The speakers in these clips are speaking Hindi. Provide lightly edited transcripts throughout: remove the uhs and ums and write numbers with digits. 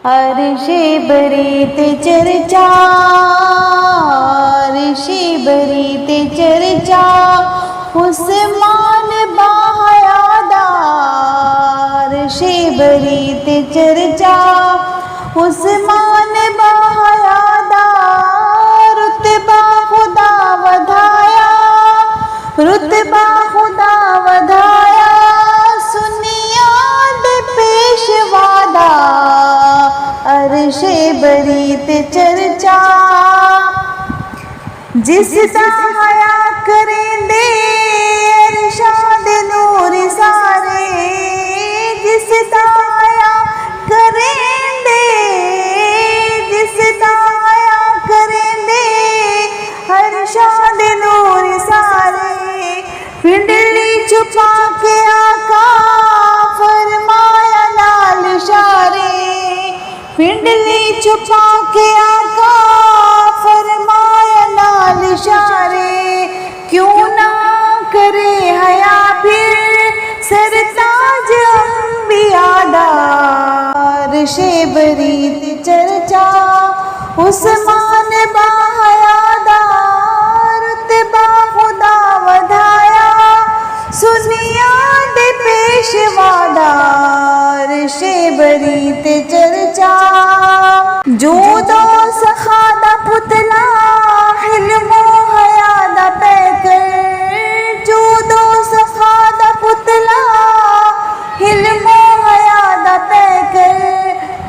अर्शे बरीत चर्चा, अर्शे बरीत चर्चा, उस्मान बाहयादा। अर्शे बरीत चर्चा, उस्मान बाहयादा। रुतबा खुदा वधाया, रुतबा खुदा वधाया। सुनियाद पेशवादा, अर्शे बरीत चर्चा। जिसदा हया करेंदे अरशाद नूर सारे, जिसदा हया करेंदे, जिसदा हया करेंदे अरशाद नूर सारे। पिंडली छुपा के आका फरमाया लाल इशारे, पिंडली छुपा के आका फरमाया लाल इशारे। क्यों ना करे हया फिर सरताज अंबियादा। अर्शे बरीत चर्चा, उस्मान बाहयादा। रुतबा खुदा वधाया, सुनियाद पेशवादा। अर्शे बरीत चर्चा। जो दो सखादा पुतला हिल्मो हयादा पैकर, जो दो सखादा पुतला हिल्मो हयादा पैकर।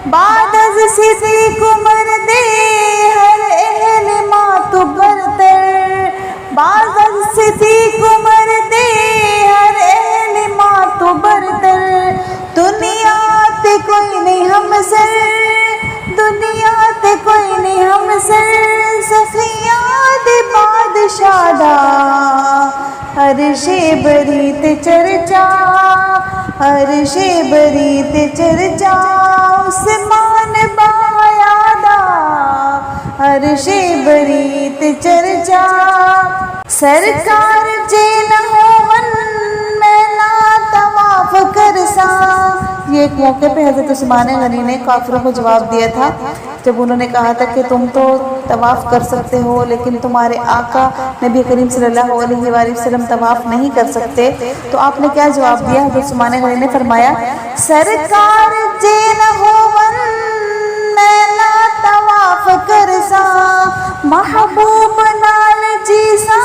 बाद अज सिद्दीक उमर दे हर अहल मातु बरतर, बाद अज सिद्दीक उमर दे हर अहल मातु बरतर। दुनिया ते कोई नहीं हमसे, दुनिया ते कोई नहीं हमसे, सखियाद बादशादा। अर्शे बरीत चर्चा, अर्शे बरीत चर्चा, उस्मान बाहयादा। अर्शे बरीत चर्चा। सरकार जे न होवन मैं ना तवाफ करसा। ये एक मौके पे हज़रत उस्मान गनी ने काफिरों को जवाब दिया था, जब उन्होंने कहा था कि तुम तो तवाफ़ कर सकते हो लेकिन तुम्हारे आका नबी करीम सल्लल्लाहु अलैहि वसल्लम तवाफ़ नहीं कर सकते। तो आपने क्या जवाब दिया? हज़रत उस्मान गनी ने फरमाया, सरकार जे न होवन मैं ना तवाफ़ करसा। महबूब नाल जीसा,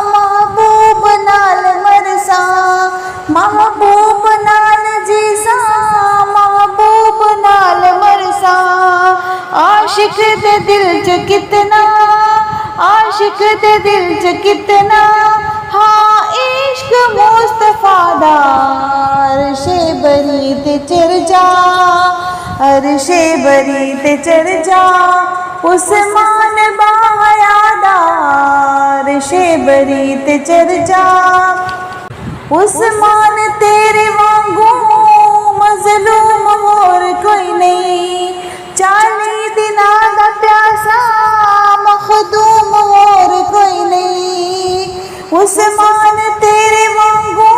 महबूब नाल मरसा। महबूब नाल जीसा, महबूब नाल मरसा। आशिक दे दिल च कितना, आशिक दे दिल च कितना, हाँ इश्क मुस्तफा दा। अर्शे बरीत चर्चा, अर्शे बरीत चर्चा, उस्मान बाहयादा। अर्शे बरीत चर्चा। उस्मान तेरे वांगू मजलूम और कोई नहीं, 40 दिना दा प्यासा मखदूम और कोई नहीं। उस्मान तेरे वांगू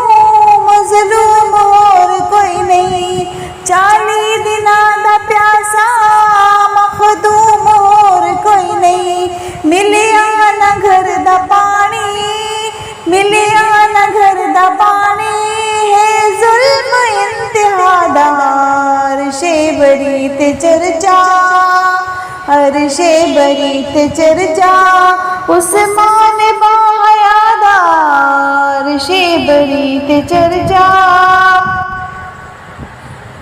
मजलूम और कोई नहीं, 40 दिना दा प्यासा मखदूम और कोई नहीं। मिलिया न घर दा पानी, मिलिया न घर दा पानी, है जुल्म इंतहादा। अर्शे बरीत चर्चा, अर्शे बरीत चर्चा, उस्मान बाहयादा। अर्शे बरीत चर्चा।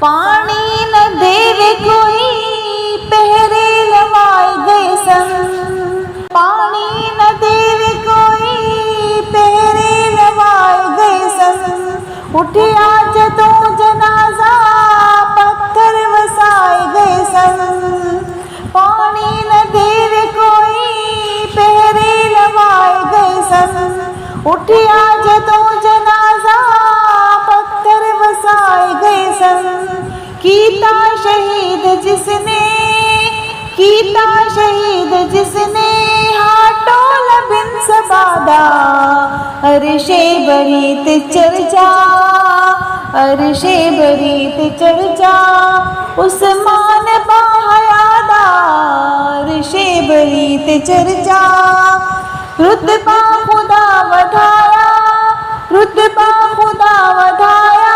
पानी न देवे कोई पहरे लवाए गए सन, पानी न देवे कोई पहरे लवाए गए सन। उठिया जदों जनाजा पत्थर वसाए गए सन। पानी न देवे कोई पहरे लवाए गए सन। उठिया जदों जनाजा पत्थर वसाए गए सन। कीता शहीद जिसने, कीता शहीद जिसने, हाटोल बिन सबादा। अर्शे बरीत चर्चा, अर्शे बरीत चर्चा, उस्मान चर्चा, रुतबा खुदा वधाया, रुतबा खुदा वधाया,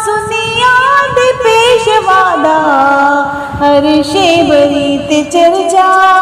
सुनिया दे पेशवादा, हर्षे बरी ते चर्चा।